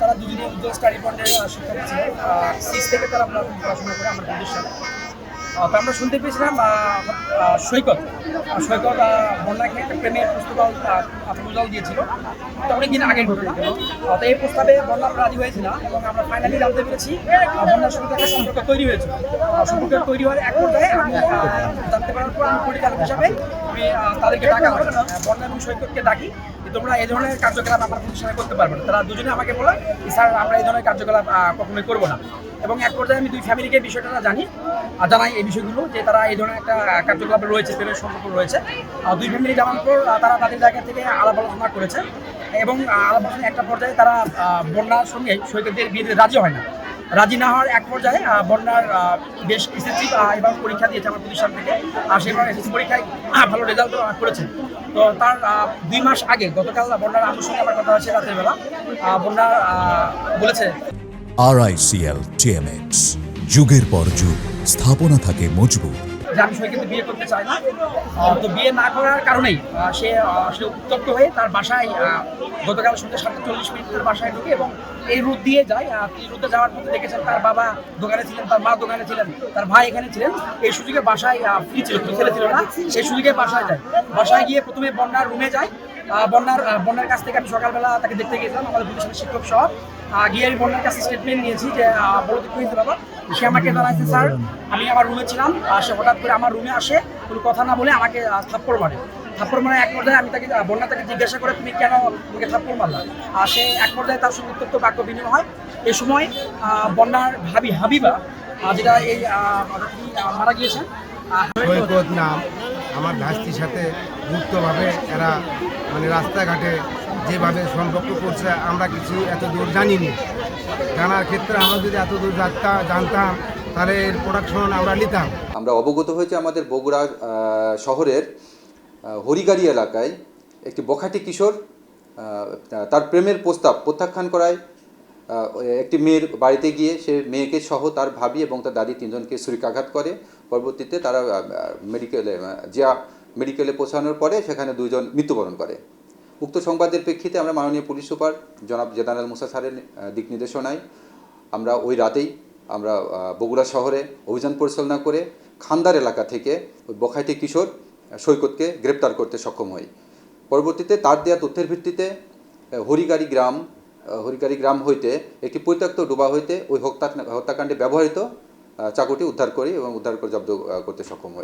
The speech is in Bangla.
তারা দুজনেই উজ্জ্বল স্টাডি পয়েন্টের শিক্ষক ছিলেন। 6 থেকে তারা পড়াশোনা করে আমার বন্ধুর সাথে। তো আমরা শুনতে পেয়েছিলাম সৈকত বন্যাকে একটা প্রেমের প্রপোজাল দিয়েছিল। তো অনেকদিন আগের ঘটনা। তো এই প্রস্তাবে বন্যা রাজি হয়েছে না এবং আমরা ফাইনালি জানতে পেরেছি বন্যার সঙ্গে একটা সম্পর্ক তৈরি হয়েছে। সম্পর্ক তৈরি হওয়ার এক পর্যায়ে আমি জানতে পারার পর আমি পরিচালক হিসাবে আমি তাদেরকে ডাকা হয়, বন্যা এবং সৈকতকে ডাকি। তোমরা এই ধরনের কার্যকলাপ আমার প্রতিষ্ঠানে করতে পারবে না। তারা দুজনে আমাকে বলে স্যার আমরা এই ধরনের কার্যকলাপ কখনোই করবো না। এবং এক পর্যায়ে আমি দুই ফ্যামিলিকে বিষয়টা জানাই এই বিষয়গুলো যে তারা এই ধরনের একটা কার্যকলাপে রয়েছে, প্রেমের সম্পর্ক রয়েছে। দুই ফ্যামিলি জানার পর তারা তাদের জায়গা থেকে আলাপ আলোচনা করেছে এবং আলাপ আলোচনা একটা পর্যায়ে তারা বন্যার সঙ্গে সৈকতের বিয়েতে রাজি হয় না। রাজি না হওয়ার এক পর্যায়ে বন্যার বেশ এসএসসি এবার পরীক্ষা দিয়েছে আমার প্রতিষ্ঠান থেকে, আর সেবার এসএসসি পরীক্ষায় ভালো রেজাল্ট করেছে। তো তার 2 মাস আগে গতকাল বন্যার আমার সঙ্গে আমার কথা হয়েছে রাতের বেলা। বন্যা বলেছে RICL TMX, যুগের পর যুগ স্থাপনা থাকে মজবুত। যে আমি সৈকতকে বিয়ে করতে চাই না। তো বিয়ে না করার কারণেই সে উত্তপ্ত হয়ে তার বাসায় গতকাল সন্ধ্যা 7:40 তার বাসায় ঢুকে এবং এই রুট দিয়ে যায়। এই রুটে যাওয়ার পথে দেখেছেন তার বাবা দোকানে ছিলেন, তার মা দোকানে ছিলেন, তার ভাই এখানে ছিলেন। এই সুযোগে বাসায় ফ্রি ছিল, ছেলে ছিল না, সেই সুযোগে বাসায় যায়। বাসায় গিয়ে প্রথমে বন্যার রুমে যায়। বন্যার কাছ থেকে আমি সকালবেলা তাকে দেখতে গিয়েছিলাম, আমাদের প্রতিষ্ঠানের শিক্ষক সহ। গিয়ে আমি বন্যার কাছে স্টেটমেন্ট নিয়েছি যে বলতে কি হয়েছে বাবা। সে আমাকে জানাইছে স্যার আমি আমার রুমে ছিলাম, সে হঠাৎ করে আমার রুমে আসে, কোনো কথা না বলে আমাকে থাপ্পড় মারে। থাপ্পড় মারে এক পর্যায়ে আমি বন্যা তাকে জিজ্ঞাসা করে তুমি কেন আমাকে থাপ্পড় মারলা। সে এক পর্যায়ে তার সঙ্গে উত্তপ্ত বাক্য বিনিময় হয়। এই সময় বন্যার ভাবি হাবিবা যেটা এই মারা গিয়েছেন সৈকত নাম আমার ভাস্তির সাথে গুপ্তভাবে এরা মানে রাস্তাঘাটে যেভাবে সম্পর্ক করছে আমরা কিছু এত দূর জানিনি। জানার ক্ষেত্রে আমরা যদি এত দূর জানতাম তাহলে এর প্রোডাকশন আমরা নিতাম। আমরা অবগত হয়েছে আমাদের বগুড়া শহরের হরিগাড়ি এলাকায় একটি বখাটে কিশোর তার প্রেমের প্রস্তাব প্রত্যাখ্যান করায় একটি মেয়ের বাড়িতে গিয়ে সে মেয়েকে সহ তার ভাবি এবং তার দাদি 3 জনকে ছুরিকাঘাত করে। পরবর্তীতে তারা মেডিকেলে পৌঁছানোর পরে সেখানে 2 জন মৃত্যুবরণ করে। উক্ত সংবাদের প্রেক্ষিতে আমরা মাননীয় পুলিশ সুপার জনাব জেদানাল মুসা স্যারের দিক নির্দেশনায় আমরা ওই রাতেই আমরা বগুড়া শহরে অভিযান পরিচালনা করে খান্দার এলাকা থেকে ওই বখাটে কিশোর সৈকতকে গ্রেপ্তার করতে সক্ষম হই। পরবর্তীতে তার দেওয়া তথ্যের ভিত্তিতে হরিগাড়ি গ্রাম হইতে একটি পরিত্যক্ত ডোবা হইতে ওই হত্যাকাণ্ডে ব্যবহৃত চাকুটি উদ্ধার করি এবং উদ্ধার করে জব্দ করতে সক্ষম হই।